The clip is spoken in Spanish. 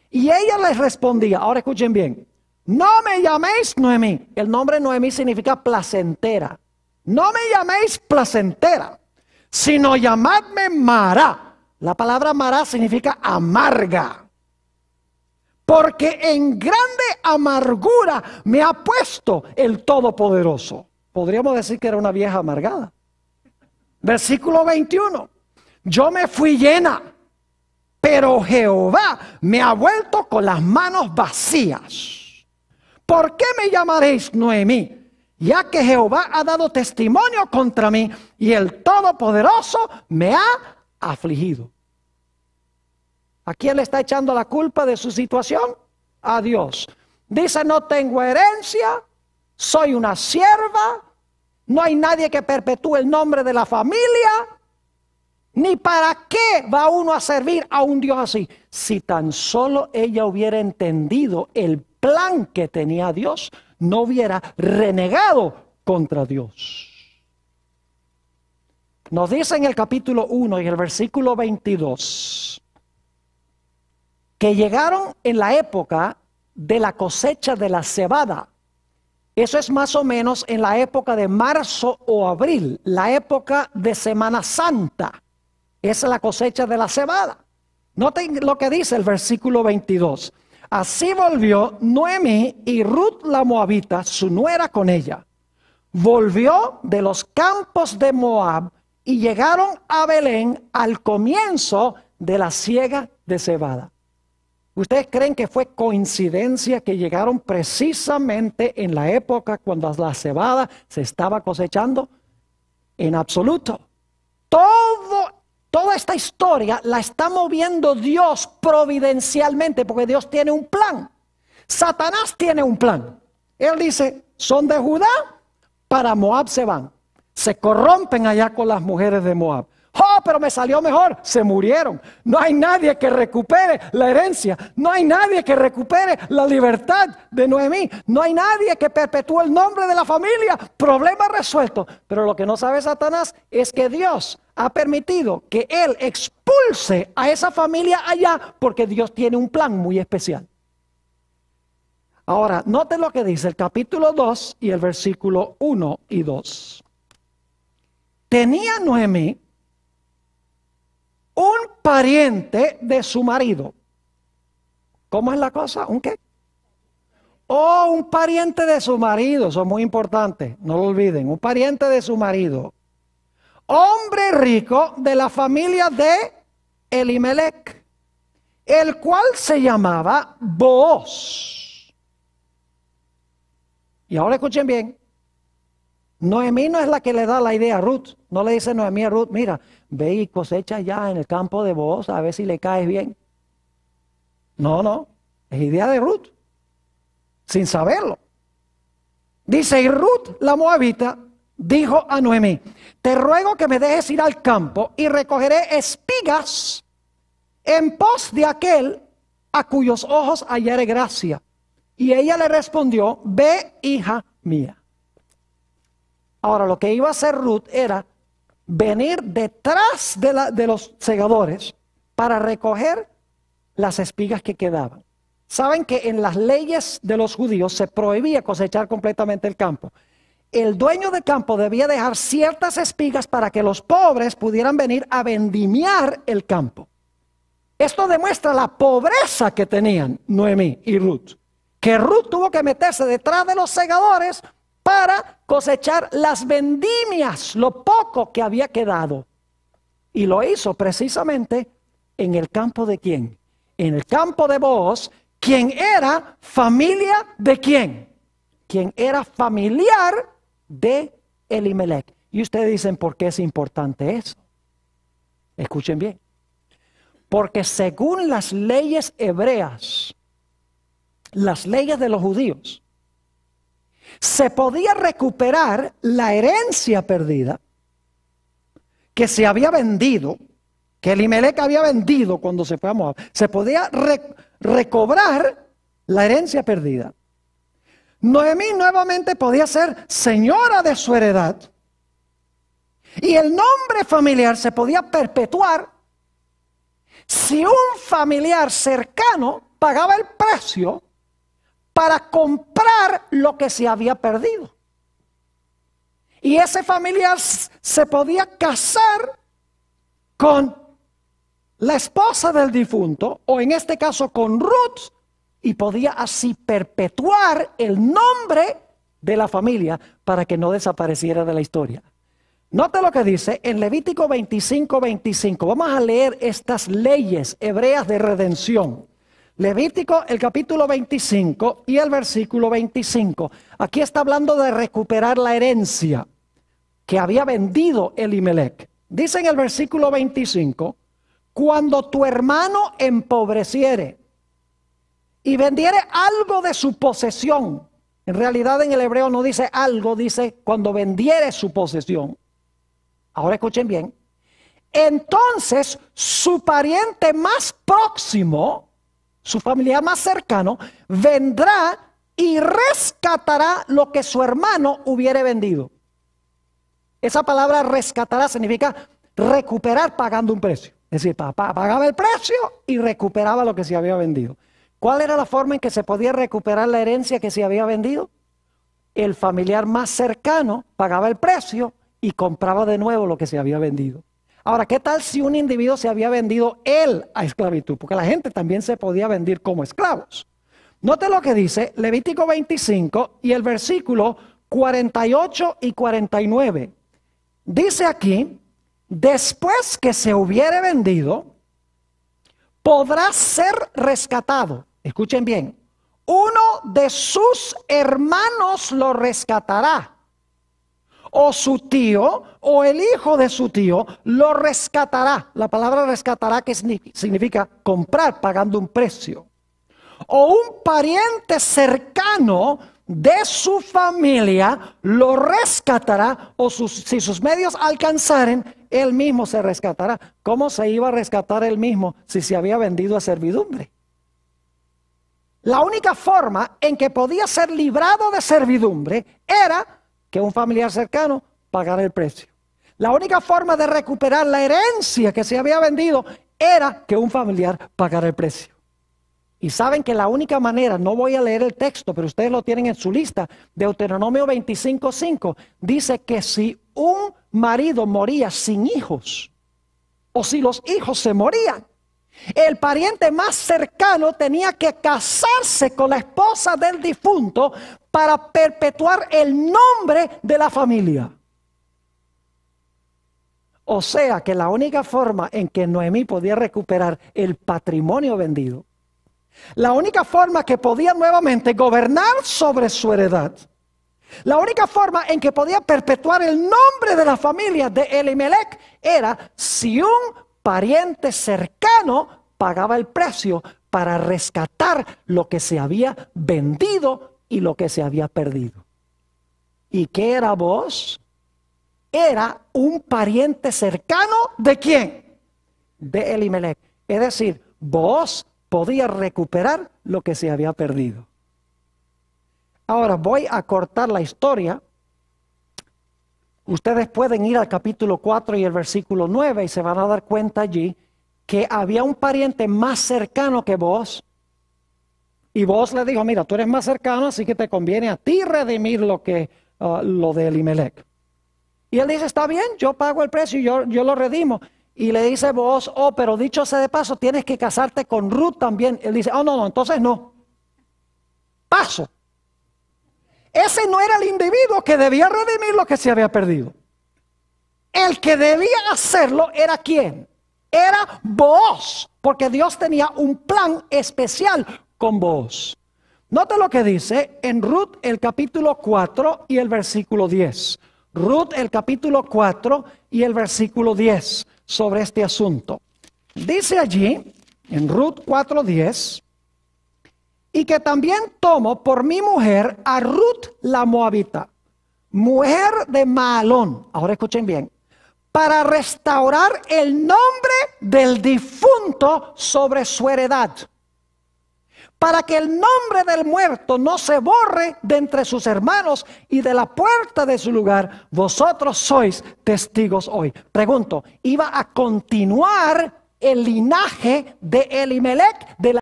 Y ella les respondía, ahora escuchen bien, no me llaméis Noemí. El nombre Noemí significa placentera. No me llaméis placentera, sino llamadme Mara. La palabra Mara significa amarga. Porque en grande amargura me ha puesto el Todopoderoso. Podríamos decir que era una vieja amargada. Versículo 21. Yo me fui llena, pero Jehová me ha vuelto con las manos vacías. ¿Por qué me llamaréis Noemí? Ya que Jehová ha dado testimonio contra mí y el Todopoderoso me ha afligido. ¿A quién le está echando la culpa de su situación? A Dios. Dice, no tengo herencia, soy una sierva, no hay nadie que perpetúe el nombre de la familia. Ni para qué va uno a servir a un Dios así. Si tan solo ella hubiera entendido el plan que tenía Dios, no hubiera renegado contra Dios. Nos dice en el capítulo 1 y el versículo 22 que llegaron en la época de la cosecha de la cebada. Eso es más o menos en la época de marzo o abril, la época de Semana Santa. Esa es la cosecha de la cebada. Noten lo que dice el versículo 22. Así volvió Noemí y Ruth la moabita, su nuera, con ella. Volvió de los campos de Moab y llegaron a Belén al comienzo de la siega de cebada. ¿Ustedes creen que fue coincidencia que llegaron precisamente en la época cuando la cebada se estaba cosechando? En absoluto. Toda esta historia la está moviendo Dios providencialmente, porque Dios tiene un plan. Satanás tiene un plan. Él dice, son de Judá, para Moab se van. Se corrompen allá con las mujeres de Moab. Oh, pero me salió mejor. Se murieron. No hay nadie que recupere la herencia. No hay nadie que recupere la libertad de Noemí. No hay nadie que perpetúe el nombre de la familia. Problema resuelto. Pero lo que no sabe Satanás es que Dios ha permitido que él expulse a esa familia allá, porque Dios tiene un plan muy especial. Ahora, noten lo que dice el capítulo 2 y el versículo 1 y 2. Tenía Noemí un pariente de su marido. ¿Cómo es la cosa? ¿Un qué? Oh, un pariente de su marido. Eso es muy importante, no lo olviden. Un pariente de su marido. Hombre rico de la familia de Elimelech, el cual se llamaba Booz. Y ahora escuchen bien. Noemí no es la que le da la idea a Ruth. No le dice Noemí a Ruth, mira, ve y cosecha ya en el campo de Booz a ver si le caes bien. No, es idea de Ruth, sin saberlo. Dice, y Ruth la moabita dijo a Noemí, te ruego que me dejes ir al campo y recogeré espigas en pos de aquel a cuyos ojos hallare gracia. Y ella le respondió, ve, hija mía. Ahora, lo que iba a hacer Ruth era venir detrás de los segadores para recoger las espigas que quedaban. Saben que en las leyes de los judíos se prohibía cosechar completamente el campo. El dueño del campo debía dejar ciertas espigas para que los pobres pudieran venir a vendimiar el campo. Esto demuestra la pobreza que tenían Noemí y Ruth. Que Ruth tuvo que meterse detrás de los segadores para cosechar las vendimias, lo poco que había quedado. Y lo hizo precisamente en el campo de ¿quién? En el campo de Booz, quien era familia de ¿quién? Quien era familiar de Elimelech. Y ustedes dicen, ¿por qué es importante eso? Escuchen bien. Porque según las leyes hebreas, las leyes de los judíos, se podía recuperar la herencia perdida que se había vendido, que Elimelech había vendido cuando se fue a Moab. Se podía recobrar la herencia perdida. Noemí nuevamente podía ser señora de su heredad y el nombre familiar se podía perpetuar si un familiar cercano pagaba el precio para comprar lo que se había perdido. Y ese familiar se podía casar con la esposa del difunto, o en este caso con Ruth, y podía así perpetuar el nombre de la familia para que no desapareciera de la historia. Note lo que dice en Levítico 25:25. Vamos a leer estas leyes hebreas de redención. Levítico, el capítulo 25 y el versículo 25. Aquí está hablando de recuperar la herencia que había vendido Elimelec. Dice en el versículo 25, cuando tu hermano empobreciere y vendiere algo de su posesión. En realidad en el hebreo no dice algo, dice cuando vendiere su posesión. Ahora escuchen bien. Entonces su pariente más próximo, su familiar más cercano, vendrá y rescatará lo que su hermano hubiere vendido. Esa palabra rescatará significa recuperar pagando un precio. Es decir, pagaba el precio y recuperaba lo que se había vendido. ¿Cuál era la forma en que se podía recuperar la herencia que se había vendido? El familiar más cercano pagaba el precio y compraba de nuevo lo que se había vendido. Ahora, ¿qué tal si un individuo se había vendido él a esclavitud? Porque la gente también se podía vender como esclavos. Note lo que dice Levítico 25 y el versículo 48 y 49. Dice aquí, después que se hubiere vendido, podrá ser rescatado. Escuchen bien, uno de sus hermanos lo rescatará. O su tío, o el hijo de su tío, lo rescatará. La palabra rescatará que significa comprar pagando un precio. O un pariente cercano de su familia lo rescatará, o si sus medios alcanzaren, él mismo se rescatará. ¿Cómo se iba a rescatar él mismo si se había vendido a servidumbre? La única forma en que podía ser librado de servidumbre era que un familiar cercano pagara el precio. La única forma de recuperar la herencia que se había vendido era que un familiar pagara el precio. Y saben que la única manera, no voy a leer el texto, pero ustedes lo tienen en su lista, Deuteronomio 25:5, dice que si un marido moría sin hijos, o si los hijos se morían, el pariente más cercano tenía que casarse con la esposa del difunto para perpetuar el nombre de la familia. O sea que la única forma en que Noemí podía recuperar el patrimonio vendido, la única forma que podía nuevamente gobernar sobre su heredad, la única forma en que podía perpetuar el nombre de la familia de Elimelec era si un pariente cercano pagaba el precio para rescatar lo que se había vendido y lo que se había perdido. ¿Y qué era Booz? Era un pariente cercano ¿de quién? De Elimelec. Es decir, Booz podía recuperar lo que se había perdido. Ahora voy a cortar la historia. Ustedes pueden ir al capítulo 4 y el versículo 9 y se van a dar cuenta allí que había un pariente más cercano que Booz. Y Booz le dijo, mira, tú eres más cercano, así que te conviene a ti redimir lo de Elimelec. Y él dice, está bien, yo pago el precio y yo lo redimo. Y le dice Booz, oh, pero dicho sea de paso, tienes que casarte con Ruth también. Él dice, oh, no, entonces no. Paso. Ese no era el individuo que debía redimir lo que se había perdido. El que debía hacerlo era ¿quién? Era Booz, porque Dios tenía un plan especial con Booz. Note lo que dice en Ruth el capítulo 4 y el versículo 10. Ruth el capítulo 4 y el versículo 10 sobre este asunto. Dice allí en Ruth 4:10, y que también tomo por mi mujer a Ruth la moabita, mujer de Mahalón. Ahora escuchen bien. Para restaurar el nombre del difunto sobre su heredad, para que el nombre del muerto no se borre de entre sus hermanos y de la puerta de su lugar. Vosotros sois testigos hoy. Pregunto, ¿iba a continuar el linaje de Elimelec, de la